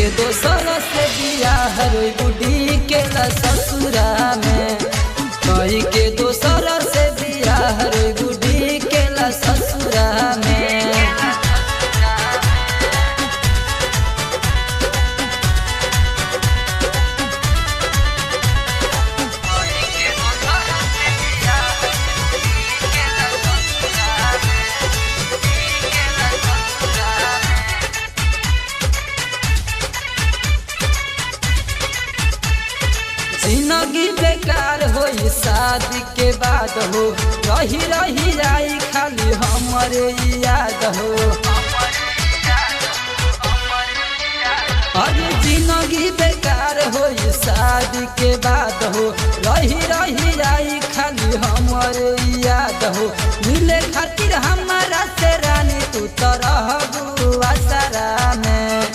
के दोसर से बियाह रे गुडी के ससुरा में, कई के दोसर से बियाह रे गुडी के ससुरा में। जिंदगी बेकार होई शादी के बाद हो, रही रही जाई खाली हमरे याद हो। अरे जिंदगी बेकार होई शादी के बाद हो, रही रही जाई खाली हमरे याद हो। मिले खातिर हमारा से रानी तू तो रहबू आसरा में,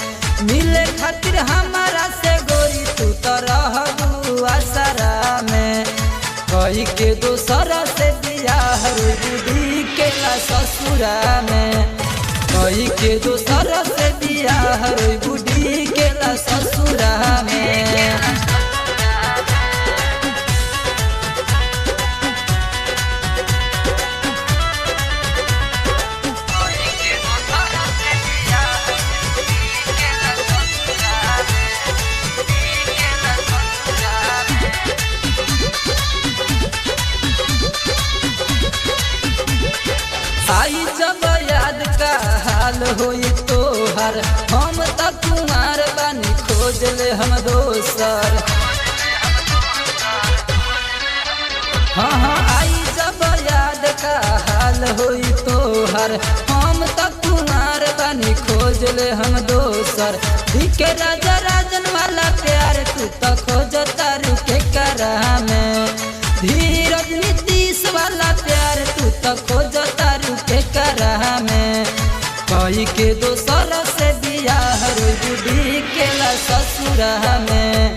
मिले खातिर हमारा से गोरी तू तो रहबू आसरा में। कई के दोसर से बियाह रे गुडी के ससुरा में, कई के दोसर से बियाह रे गुडी के ससुरा में। आई जब याद का हाल होई तोहर, हम त कुमार बानी खोज ले हम दोसर। हाँ हाँ आई जब याद का हाल होई तोहर, हम त कुमार बानी खोज ले हम दोसर। के राजा राजन वाला प्यार तू त खोज तारू के करा में, धीरज नीतीश वाला प्यार तू त खोज तारू के करा में। कई के दोसर से बियाह रे गुडी के ससुरा में,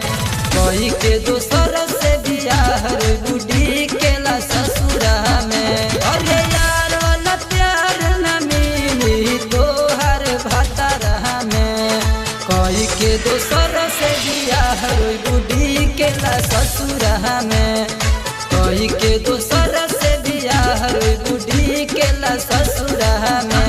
कई के दोसर से बियाह रे गुडी के ससुरा में। अरे यार वाला प्यार न मिली तोहर भतरा में, कई के दोसर से बियाह रे गुडी के ससुरा में, कई के दोसर से बियाह रे गुडी के ससुरा में।